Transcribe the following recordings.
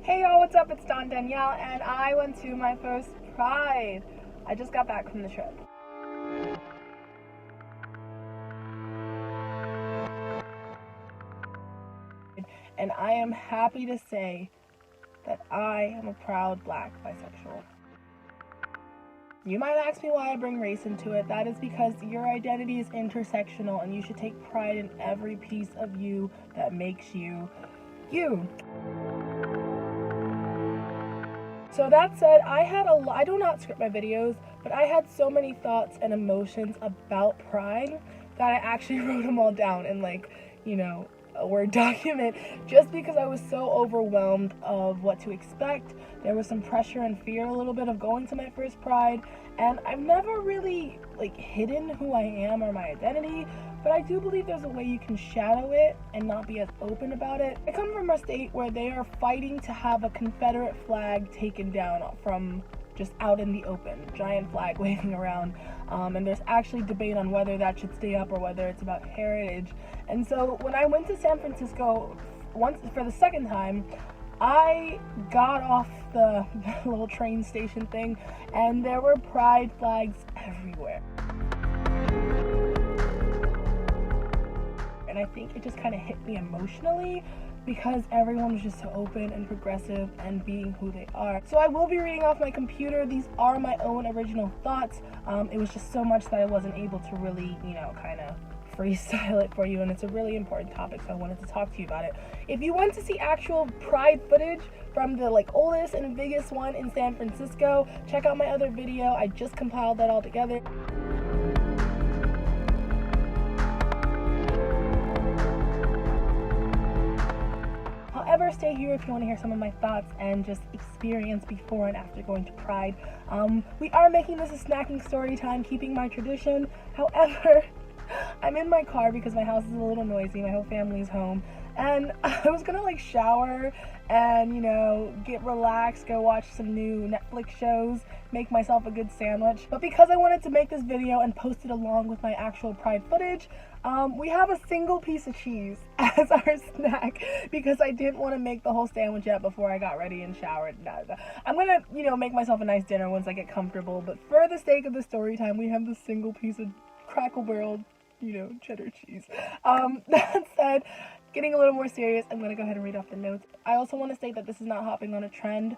Hey y'all, what's up? It's Danielle, and I went to my first Pride. I just got back from the trip. And I am happy to say that I am a proud Black bisexual. You might ask me why I bring race into it. That is because your identity is intersectional and you should take pride in every piece of you that makes you, you. So that said, I do not script my videos, but I had so many thoughts and emotions about Pride that I actually wrote them all down in a Word document, just because I was so overwhelmed of what to expect. There was some pressure and fear a little bit of going to my first Pride, and I've never really hidden who I am or my identity, but I do believe there's a way you can shadow it and not be as open about it. I come from a state where they are fighting to have a Confederate flag taken down from just out in the open, giant flag waving around, and there's actually debate on whether that should stay up or whether it's about heritage. And so when I went to San Francisco for the second time, I got off the little train station thing, and there were pride flags everywhere. And I think it just kind of hit me emotionally because everyone was just so open and progressive and being who they are. So I will be reading off my computer. These are my own original thoughts. It was just so much that I wasn't able to really, kind of freestyle it for you, and it's a really important topic, so I wanted to talk to you about it. If you want to see actual Pride footage from the oldest and biggest one in San Francisco, check out my other video. I just compiled that all together. However, stay here if you want to hear some of my thoughts and just experience before and after going to Pride. We are making this a snacking story time, keeping my tradition. However, I'm in my car because my house is a little noisy. My whole family's home. And I was gonna shower and, get relaxed, go watch some new Netflix shows, make myself a good sandwich. But because I wanted to make this video and post it along with my actual Pride footage, we have a single piece of cheese as our snack because I didn't want to make the whole sandwich yet before I got ready and showered. I'm gonna, make myself a nice dinner once I get comfortable. But for the sake of the story time, we have this single piece of Crackle Barrel, cheddar cheese. That said, getting a little more serious, I'm going to go ahead and read off the notes. I also want to state that this is not hopping on a trend.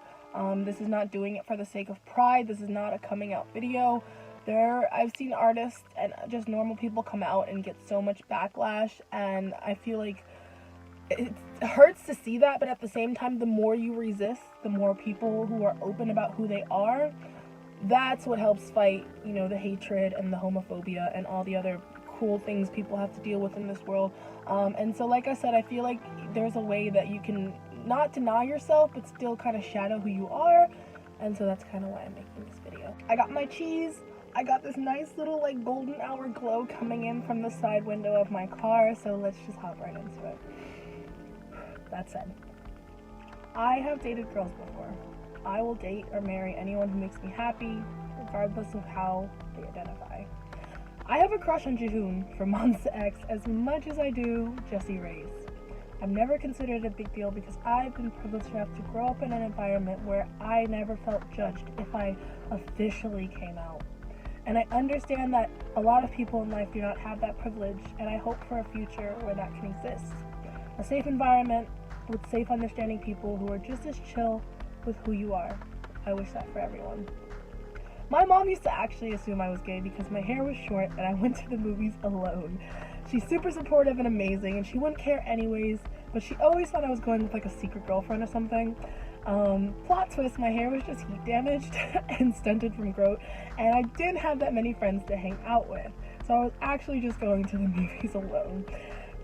This is not doing it for the sake of pride. This is not a coming out video. I've seen artists and just normal people come out and get so much backlash, and I feel like it hurts to see that, but at the same time, the more you resist, the more people who are open about who they are, that's what helps fight, the hatred and the homophobia and all the other cool things people have to deal with in this world. And so, like I said, I feel like there's a way that you can not deny yourself, but still kind of shadow who you are. And so that's kind of why I'm making this video. I got my cheese. I got this nice little golden hour glow coming in from the side window of my car. So let's just hop right into it. That said, I have dated girls before. I will date or marry anyone who makes me happy, regardless of how they identify. I have a crush on Jihoon from Monsta X as much as I do Jessie Reyes. I've never considered it a big deal because I've been privileged enough to grow up in an environment where I never felt judged if I officially came out. And I understand that a lot of people in life do not have that privilege, and I hope for a future where that can exist. A safe environment with safe, understanding people who are just as chill with who you are. I wish that for everyone. My mom used to actually assume I was gay because my hair was short and I went to the movies alone. She's super supportive and amazing, and she wouldn't care anyways, but she always thought I was going with a secret girlfriend or something. Plot twist, my hair was just heat damaged and stunted from growth, and I didn't have that many friends to hang out with, so I was actually just going to the movies alone.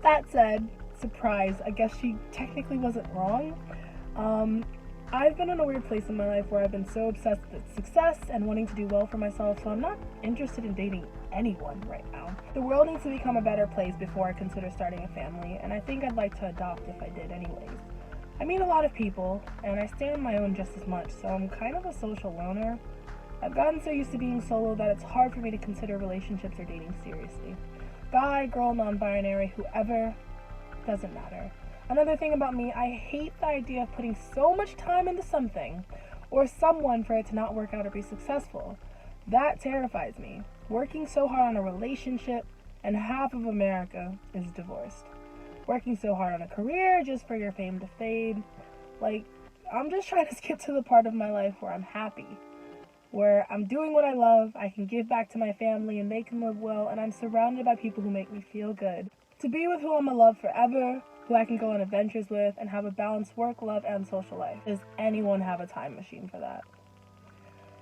That said, surprise, I guess she technically wasn't wrong. I've been in a weird place in my life where I've been so obsessed with success and wanting to do well for myself, so I'm not interested in dating anyone right now. The world needs to become a better place before I consider starting a family, and I think I'd like to adopt if I did anyways. I meet a lot of people, and I stay on my own just as much, so I'm kind of a social loner. I've gotten so used to being solo that it's hard for me to consider relationships or dating seriously. Guy, girl, non-binary, whoever, doesn't matter. Another thing about me, I hate the idea of putting so much time into something or someone for it to not work out or be successful. That terrifies me. Working so hard on a relationship, and half of America is divorced. Working so hard on a career just for your fame to fade. Like, I'm just trying to skip to the part of my life where I'm happy, where I'm doing what I love, I can give back to my family and they can live well, and I'm surrounded by people who make me feel good. To be with who I'm in love forever, who I can go on adventures with, and have a balanced work, love, and social life. Does anyone have a time machine for that?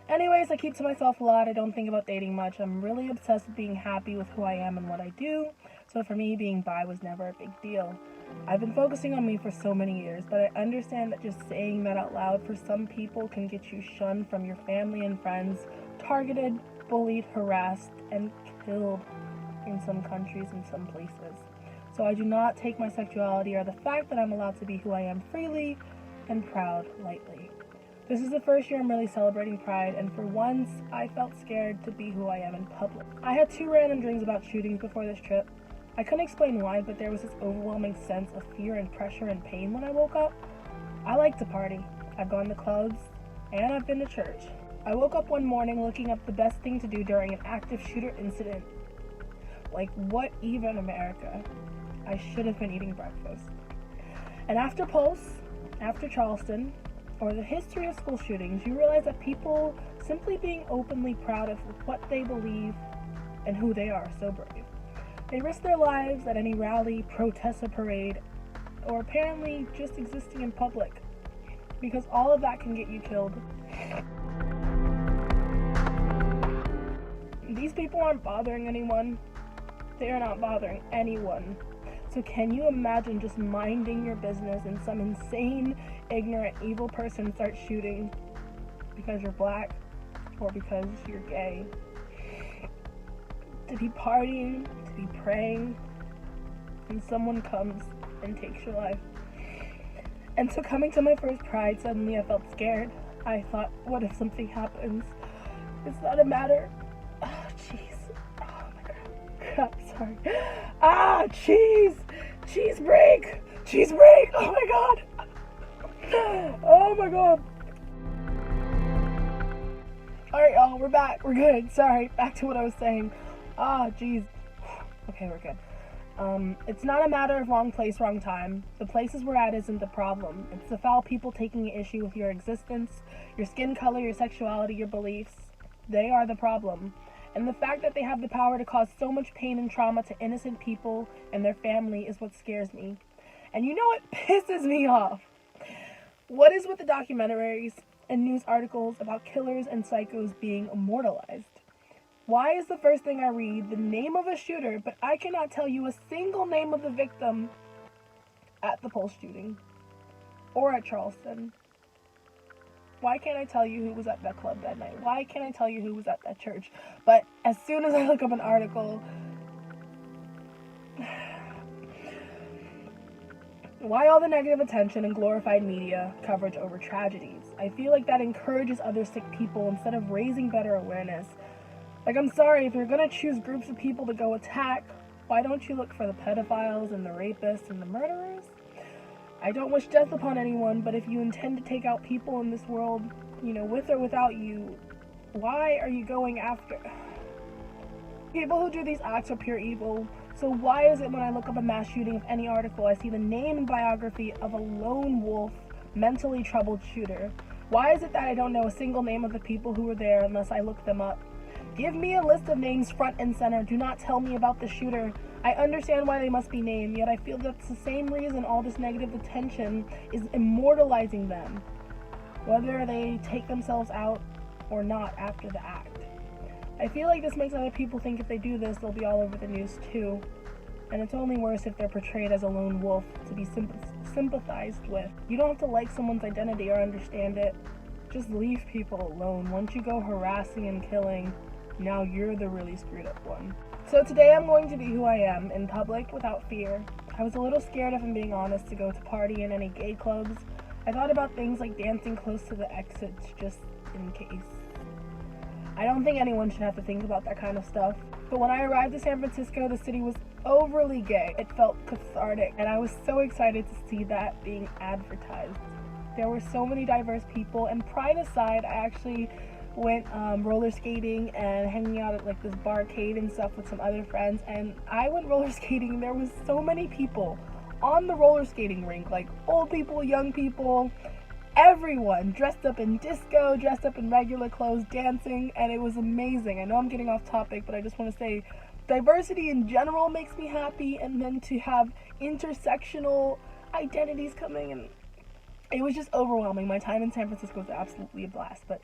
Anyways, I keep to myself a lot. I don't think about dating much. I'm really obsessed with being happy with who I am and what I do. So for me, being bi was never a big deal. I've been focusing on me for so many years, but I understand that just saying that out loud for some people can get you shunned from your family and friends, targeted, bullied, harassed, and killed in some countries and some places. So I do not take my sexuality or the fact that I'm allowed to be who I am freely and proud lightly. This is the first year I'm really celebrating Pride, and for once, I felt scared to be who I am in public. I had 2 random dreams about shootings before this trip. I couldn't explain why, but there was this overwhelming sense of fear and pressure and pain when I woke up. I like to party. I've gone to clubs, and I've been to church. I woke up one morning looking up the best thing to do during an active shooter incident. Like, what even, America? I should have been eating breakfast. And after Pulse, after Charleston, or the history of school shootings, you realize that people simply being openly proud of what they believe and who they are so brave. They risk their lives at any rally, protest, or parade, or apparently just existing in public, because all of that can get you killed. These people aren't bothering anyone. They are not bothering anyone. So can you imagine just minding your business and some insane, ignorant, evil person starts shooting because you're black or because you're gay? To be partying, to be praying, and someone comes and takes your life. And so coming to my first Pride, suddenly I felt scared. I thought, what if something happens? It's not a matter. Oh, jeez. Oh my god. Crap, sorry. Ah, cheese! Cheese break! Cheese break! Oh my god! Oh my god! Alright, y'all, we're back. We're good. Sorry. Back to what I was saying. Ah, jeez. Okay, we're good. It's not a matter of wrong place, wrong time. The places we're at isn't the problem. It's the foul people taking issue with your existence, your skin color, your sexuality, your beliefs. They are the problem. And the fact that they have the power to cause so much pain and trauma to innocent people and their family is what scares me. And you know what pisses me off? What is with the documentaries and news articles about killers and psychos being immortalized? Why is the first thing I read the name of a shooter, but I cannot tell you a single name of the victim at the Pulse shooting or at Charleston? Why can't I tell you who was at that club that night? Why can't I tell you who was at that church? But as soon as I look up an article, why all the negative attention and glorified media coverage over tragedies? I feel like that encourages other sick people instead of raising better awareness. Like, I'm sorry, if you're gonna choose groups of people to go attack, why don't you look for the pedophiles and the rapists and the murderers? I don't wish death upon anyone, but if you intend to take out people in this world, you know, with or without you, why are you going after? People who do these acts are pure evil, so why is it when I look up a mass shooting of any article, I see the name and biography of a lone wolf, mentally troubled shooter? Why is it that I don't know a single name of the people who were there unless I look them up? Give me a list of names front and center. Do not tell me about the shooter. I understand why they must be named, yet I feel that's the same reason all this negative attention is immortalizing them, whether they take themselves out or not after the act. I feel like this makes other people think if they do this, they'll be all over the news too. And it's only worse if they're portrayed as a lone wolf to be sympathized with. You don't have to like someone's identity or understand it. Just leave people alone. Once you go harassing and killing, now you're the really screwed up one. So today I'm going to be who I am, in public, without fear. I was a little scared, if I'm being honest, to go to party in any gay clubs. I thought about things like dancing close to the exits, just in case. I don't think anyone should have to think about that kind of stuff. But when I arrived to San Francisco, the city was overly gay. It felt cathartic, and I was so excited to see that being advertised. There were so many diverse people, and pride aside, I actually went roller skating and hanging out at like this barcade and stuff with some other friends. And I went roller skating, there was so many people on the roller skating rink, like old people, young people, everyone dressed up in disco, dressed up in regular clothes, dancing, and it was amazing. I know I'm getting off topic, but I just want to say diversity in general makes me happy, and then to have intersectional identities coming, and it was just overwhelming. My time in San Francisco was absolutely a blast. But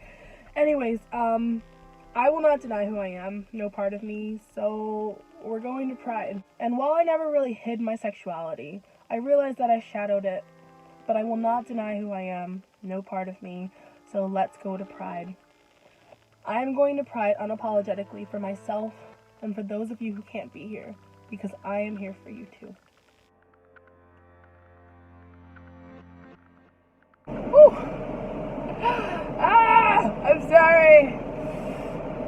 anyways, I will not deny who I am, no part of me, so we're going to Pride. And while I never really hid my sexuality, I realized that I shadowed it, but I will not deny who I am, no part of me, so let's go to Pride. I am going to Pride unapologetically for myself and for those of you who can't be here, because I am here for you too. Woo! I'm sorry.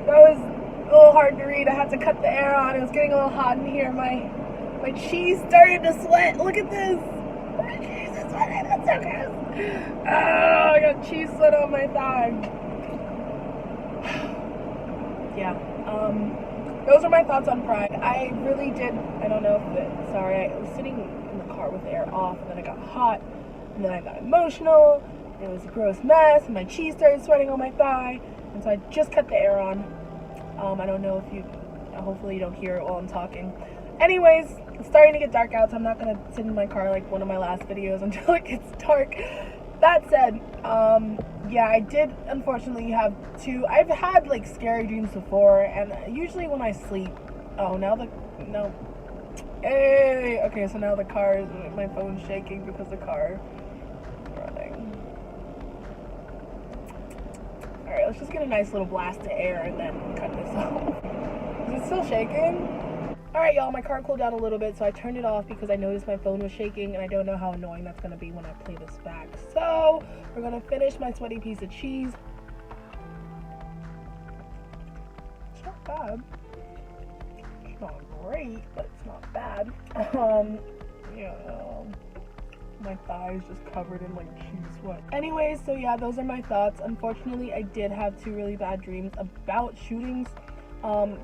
That was a little hard to read. I had to cut the air on. It was getting a little hot in here. My cheese started to sweat. Look at this. My cheese is sweating. That's so gross. Oh, I got cheese sweat on my thigh. Yeah. Those are my thoughts on Pride. I really did. I don't know if it. Sorry, I was sitting in the car with the air off, and then I got hot, and then I got emotional. It was a gross mess, and my cheese started sweating on my thigh, and so I just cut the air on. I don't know if you, hopefully you don't hear it while I'm talking. Anyways, it's starting to get dark out, so I'm not going to sit in my car like one of my last videos until it gets dark. That said, yeah, I did unfortunately have I've had like scary dreams before, and usually when I sleep, hey, okay, so now my phone's shaking because the car is running. Alright, let's just get a nice little blast of air and then cut this off. Is it still shaking? Alright, y'all, my car cooled down a little bit, so I turned it off because I noticed my phone was shaking, and I don't know how annoying that's going to be when I play this back. So, we're going to finish my sweaty piece of cheese. It's not bad. It's not great, but it's not bad. My thighs just covered in like cheese sweat. Anyways, so yeah, those are my thoughts. Unfortunately, I did have 2 really bad dreams about shootings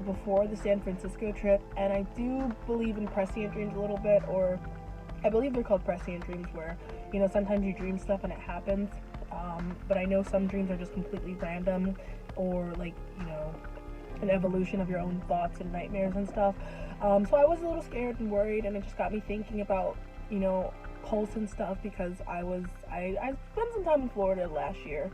before the San Francisco trip, and I do believe in prescient dreams a little bit, or I believe they're called prescient dreams, where, you know, sometimes you dream stuff and it happens, but I know some dreams are just completely random, or like, you know, an evolution of your own thoughts and nightmares and stuff. So I was a little scared and worried, and it just got me thinking about, you know, Pulse and stuff, because I spent some time in Florida last year,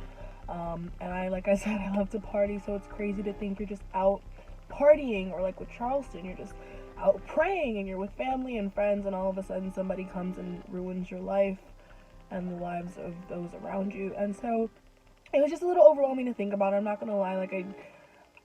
and like I said, I love to party, so it's crazy to think you're just out partying, or like with Charleston, you're just out praying and you're with family and friends, and all of a sudden somebody comes and ruins your life and the lives of those around you. And so it was just a little overwhelming to think about. I'm not gonna lie, like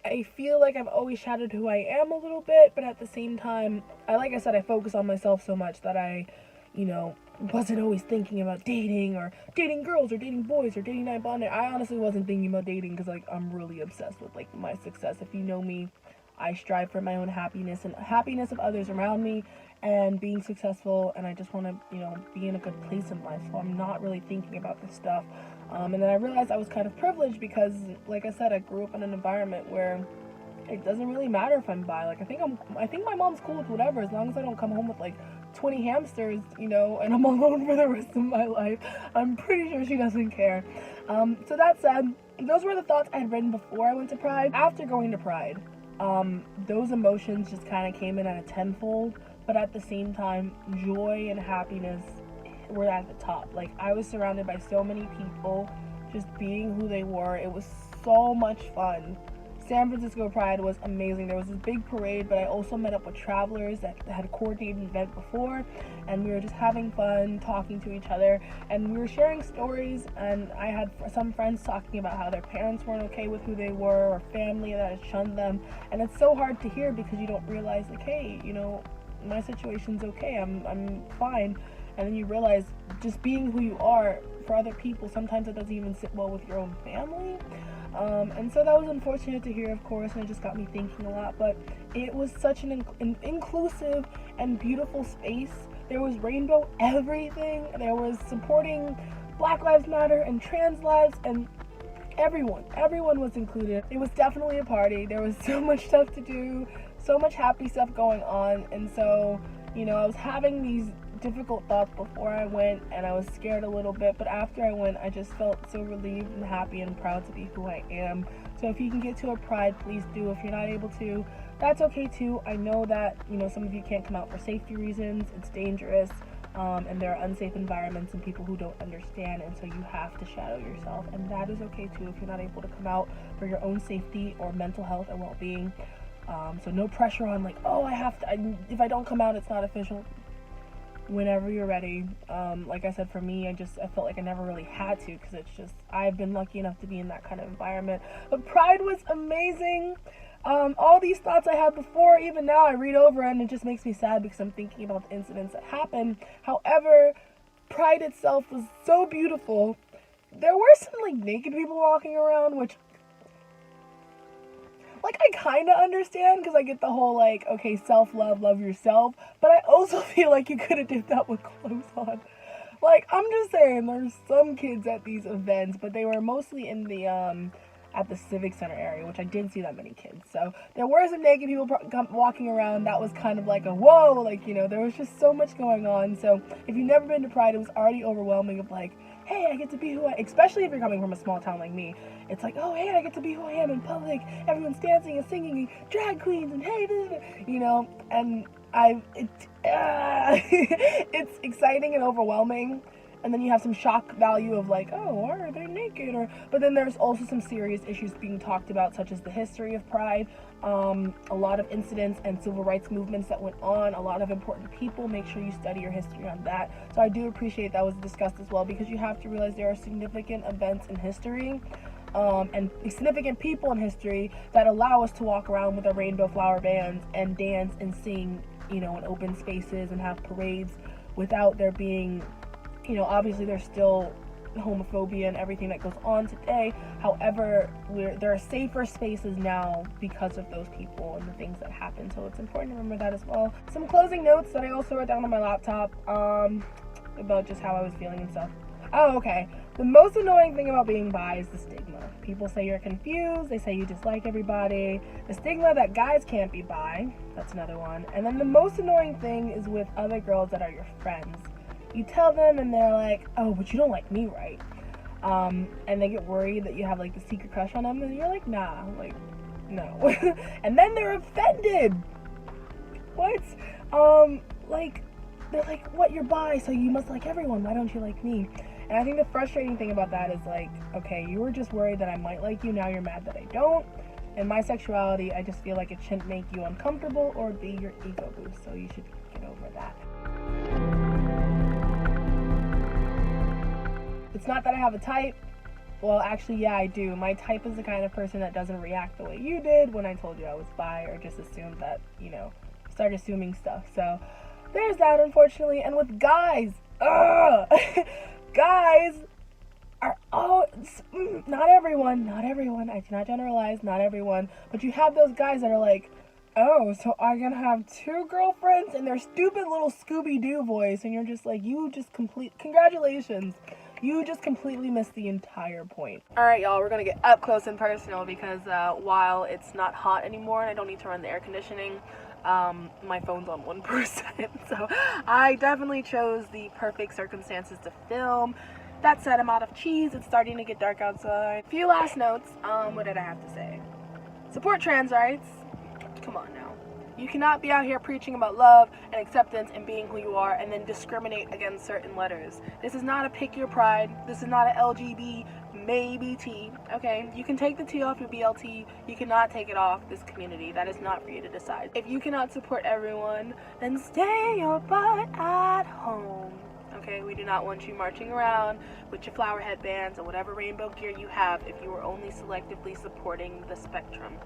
I feel like I've always shadowed who I am a little bit, but at the same time, like I said, I focus on myself so much that I, you know, wasn't always thinking about dating, or dating girls, or dating boys, or dating non-binary. I honestly wasn't thinking about dating because, like, I'm really obsessed with, like, my success. If you know me, I strive for my own happiness and happiness of others around me, and being successful, and I just want to, you know, be in a good place in life, so I'm not really thinking about this stuff. And then I realized I was kind of privileged because, like I said, I grew up in an environment where it doesn't really matter if I'm bi. Like, I think my mom's cool with whatever, as long as I don't come home with, like, 20 hamsters, you know, and I'm alone for the rest of my life. I'm pretty sure she doesn't care. So that said, those were the thoughts I had written before I went to Pride. After going to Pride, those emotions just kind of came in at a tenfold, but at the same time, joy and happiness were at the top. Like, I was surrounded by so many people just being who they were. It was so much fun. San Francisco Pride was amazing. There was this big parade, but I also met up with travelers that had coordinated an event before, and we were just having fun, talking to each other, and we were sharing stories, and I had some friends talking about how their parents weren't okay with who they were, or family that had shunned them, and it's so hard to hear because you don't realize, like, hey, you know, my situation's okay, I'm fine, and then you realize just being who you are for other people, sometimes it doesn't even sit well with your own family. And so that was unfortunate to hear, of course, and it just got me thinking a lot. But it was such an inclusive and beautiful space. There was rainbow everything. There was supporting Black Lives Matter and trans lives, and everyone was included. It was definitely a party. There was so much stuff to do, so much happy stuff going on. And so, I was having these difficult thoughts before I went, and I was scared a little bit, but after I went, I just felt so relieved and happy and proud to be who I am. So if you can get to a pride, please do. If you're not able to, that's okay too. I know that some of you can't come out for safety reasons. It's dangerous, and there are unsafe environments and people who don't understand, and so you have to shadow yourself, and that is okay too if you're not able to come out for your own safety or mental health or well-being. So no pressure on like, oh, I have to, if I don't come out, it's not official. Whenever you're ready. Like I said, for me, I felt like I never really had to, because it's just, I've been lucky enough to be in that kind of environment. But Pride was amazing. All these thoughts I had before, even now I read over and it just makes me sad because I'm thinking about the incidents that happened. However, Pride itself was so beautiful. There were some like naked people walking around, which I kind of understand, because I get the whole like, okay, self-love, love yourself, but I also feel like you could have did that with clothes on. Like, I'm just saying, there's some kids at these events, but they were mostly in the at the Civic Center area, which I didn't see that many kids. So there were some naked people walking around. That was kind of like a whoa, like, there was just so much going on. So if you've never been to Pride, it was already overwhelming of like, hey, I get to be who I am, especially if you're coming from a small town like me. It's like, oh, hey, I get to be who I am in public. Everyone's dancing and singing, and drag queens, and hey, and it's exciting and overwhelming. And then you have some shock value of like, oh, why are they naked? But then there's also some serious issues being talked about, such as the history of Pride, a lot of incidents and civil rights movements that went on, a lot of important people. Make sure you study your history on that. So I do appreciate that was discussed as well, because you have to realize there are significant events in history and significant people in history that allow us to walk around with our rainbow flower bands and dance and sing, in open spaces and have parades without there being, obviously there's still homophobia and everything that goes on today. However, there are safer spaces now because of those people and the things that happen. So it's important to remember that as well. Some closing notes that I also wrote down on my laptop about just how I was feeling and stuff. Oh, okay. The most annoying thing about being bi is the stigma. People say you're confused. They say you dislike everybody. The stigma that guys can't be bi. That's another one. And then the most annoying thing is with other girls that are your friends. You tell them and they're like, oh, but you don't like me, right? And they get worried that you have like the secret crush on them, and you're like, nah, like, no. And then they're offended. What? They're like, what, you're bi, so you must like everyone. Why don't you like me? And I think the frustrating thing about that is like, okay, you were just worried that I might like you, now you're mad that I don't. And my sexuality, I just feel like it shouldn't make you uncomfortable or be your ego boost, so you should get over that. It's not that I have a type. Well, actually, yeah, I do. My type is the kind of person that doesn't react the way you did when I told you I was bi, or just assume that, start assuming stuff. So there's that, unfortunately. And with guys, guys are, not everyone, I do not generalize, not everyone, but you have those guys that are like, oh, so I'm gonna have 2 girlfriends and their stupid little Scooby-Doo voice, and you're just like, congratulations. You just completely missed the entire point. Alright, y'all, we're gonna get up close and personal because while it's not hot anymore and I don't need to run the air conditioning, my phone's on 1%. So I definitely chose the perfect circumstances to film. That said, I'm out of cheese. It's starting to get dark outside. A few last notes. What did I have to say? Support trans rights. Come on now. You cannot be out here preaching about love and acceptance and being who you are and then discriminate against certain letters. This is not a pick your pride. This is not a LGB, maybe T. Okay? You can take the T off your BLT. You cannot take it off this community. That is not for you to decide. If you cannot support everyone, then stay your butt at home. Okay? We do not want you marching around with your flower headbands or whatever rainbow gear you have if you are only selectively supporting the spectrum.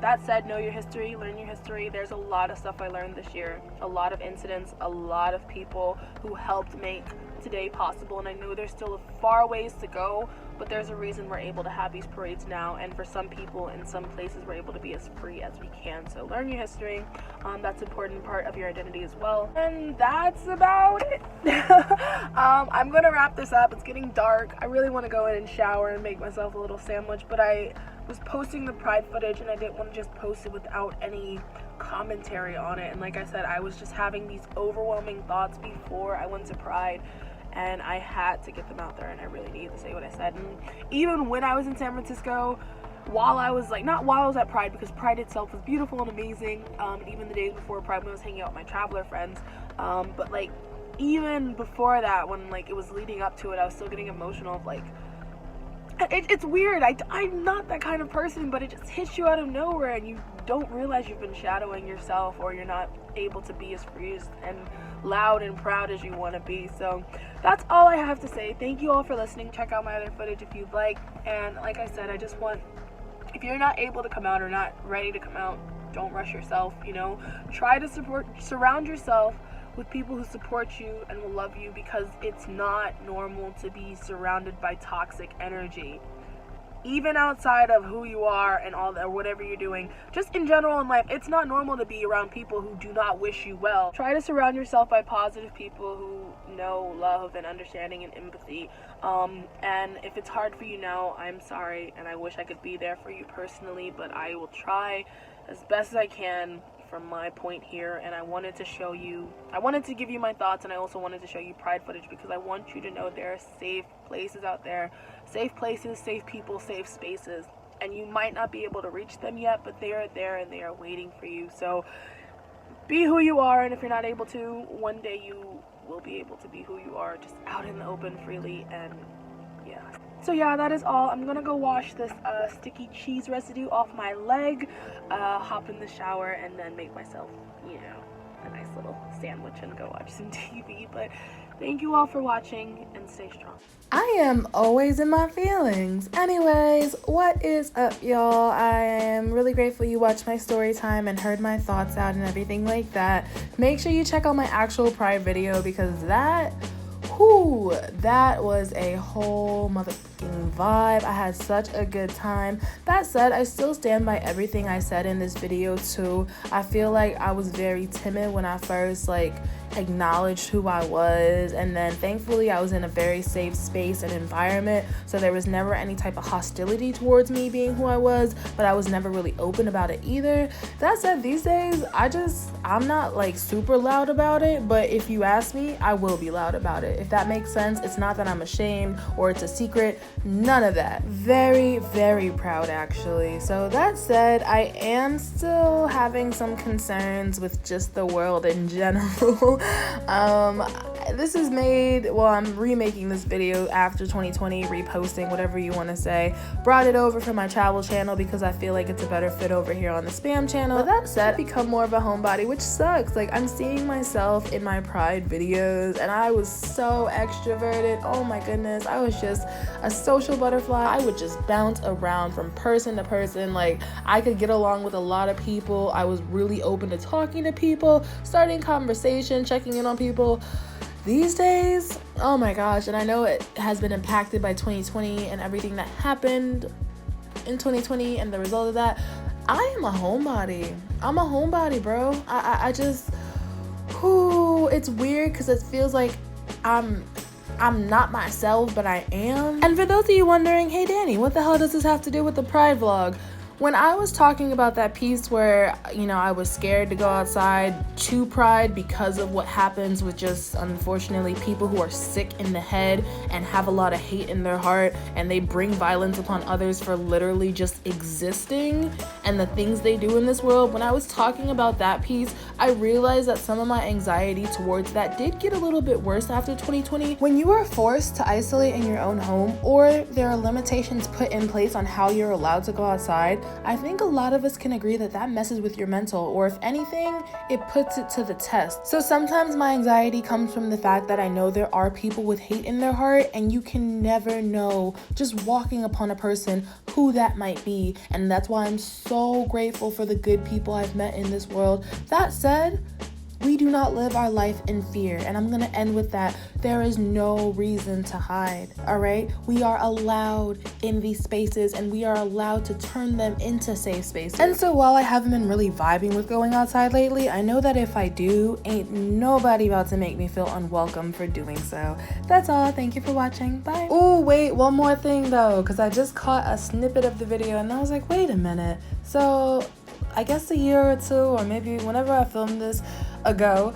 That said, know your history, learn your history. There's a lot of stuff I learned this year, a lot of incidents, a lot of people who helped make today possible, and I know there's still a far ways to go, but there's a reason we're able to have these parades now, and for some people in some places we're able to be as free as we can. So learn your history. That's an important part of your identity as well. And that's about it. I'm gonna wrap this up. It's getting dark. I really want to go in and shower and make myself a little sandwich, but I was posting the Pride footage and I didn't want to just post it without any commentary on it. And like I said, I was just having these overwhelming thoughts before I went to Pride, and I had to get them out there, and I really needed to say what I said. And even when I was in San Francisco, while I was not while I was at Pride, because Pride itself was beautiful and amazing, even the days before Pride when I was hanging out with my traveler friends, but like even before that, when like it was leading up to it, I was still getting emotional of like, it's weird. I'm not that kind of person, but it just hits you out of nowhere and you don't realize you've been shadowing yourself, or you're not able to be as free and loud and proud as you want to be. So that's all I have to say. Thank you all for listening. Check out my other footage if you'd like. And like I said, I just want, if you're not able to come out or not ready to come out, don't rush yourself, try to surround yourself with people who support you and will love you, because it's not normal to be surrounded by toxic energy. Even outside of who you are and all that, or whatever you're doing, just in general in life, it's not normal to be around people who do not wish you well. Try to surround yourself by positive people who know love and understanding and empathy. And if it's hard for you now, I'm sorry, and I wish I could be there for you personally, but I will try as best as I can from my point here. And I wanted to give you my thoughts, and I also wanted to show you Pride footage because I want you to know there are safe places out there, safe places, safe people, safe spaces, and you might not be able to reach them yet, but they are there and they are waiting for you. So be who you are, and if you're not able to, one day you will be able to be who you are, just out in the open freely. And yeah, so yeah, that is all. I'm gonna go wash this sticky cheese residue off my leg, hop in the shower, and then make myself a nice little sandwich and go watch some TV. But thank you all for watching, and stay strong. I am always in my feelings. Anyways, what is up, y'all? I am really grateful you watched my story time and heard my thoughts out and everything like that. Make sure you check out my actual Pride video, because that was a whole motherfucking vibe. I had such a good time. That said, I still stand by everything I said in this video too. I feel like I was very timid when I first acknowledged who I was, and then thankfully I was in a very safe space and environment, so there was never any type of hostility towards me being who I was, but I was never really open about it either. That said, these days I'm not super loud about it, but if you ask me, I will be loud about it, if that makes sense. It's not that I'm ashamed or it's a secret, none of that. Very, very proud actually. So that said, I am still having some concerns with just the world in general. I'm remaking this video after 2020, reposting, whatever you want to say. Brought it over from my travel channel because I feel like it's a better fit over here on the spam channel. But that said, I've become more of a homebody, which sucks. I'm seeing myself in my Pride videos, and I was so extroverted. Oh my goodness, I was just a social butterfly. I would just bounce around from person to person. I could get along with a lot of people. I was really open to talking to people, starting conversation, checking in on people. These days, oh my gosh, and I know it has been impacted by 2020 and everything that happened in 2020 and the result of that. I am a homebody. I'm a homebody, bro. It's weird because it feels like I'm not myself, but I am. And for those of you wondering, hey Danny, what the hell does this have to do with the Pride vlog? When I was talking about that piece where, I was scared to go outside to Pride because of what happens with just, unfortunately, people who are sick in the head and have a lot of hate in their heart, and they bring violence upon others for literally just existing and the things they do in this world. When I was talking about that piece, I realized that some of my anxiety towards that did get a little bit worse after 2020. When you are forced to isolate in your own home, or there are limitations put in place on how you're allowed to go outside, I think a lot of us can agree that messes with your mental, or if anything, it puts it to the test. So sometimes my anxiety comes from the fact that I know there are people with hate in their heart, and you can never know just walking upon a person who that might be. And that's why I'm so grateful for the good people I've met in this world. That said, We do not live our life in fear. And I'm gonna end with that. There is no reason to hide, all right? We are allowed in these spaces and we are allowed to turn them into safe spaces. And so while I haven't been really vibing with going outside lately, I know that if I do, ain't nobody about to make me feel unwelcome for doing so. That's all. Thank you for watching. Bye. Oh, wait, one more thing though, because I just caught a snippet of the video and I was like, wait a minute. So I guess a year or two, or maybe whenever I filmed this ago,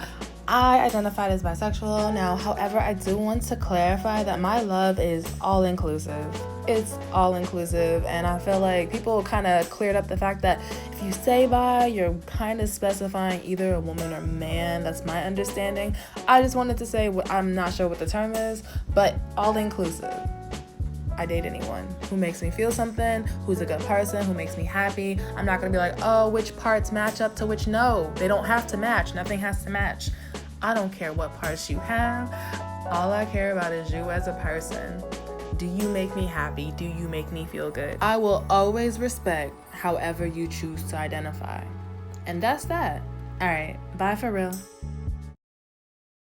I identified as bisexual. Now, however, I do want to clarify that my love is all inclusive. It's all inclusive, and I feel like people kind of cleared up the fact that if you say bi, you're kind of specifying either a woman or man. That's my understanding. I just wanted to say, I'm not sure what the term is, but all inclusive. I date anyone who makes me feel something, who's a good person, who makes me happy. I'm not gonna be like, oh, which parts match up to which? No, they don't have to match. Nothing has to match. I don't care what parts you have. All I care about is you as a person. Do you make me happy? Do you make me feel good? I will always respect however you choose to identify. And that's that. All right, bye for real.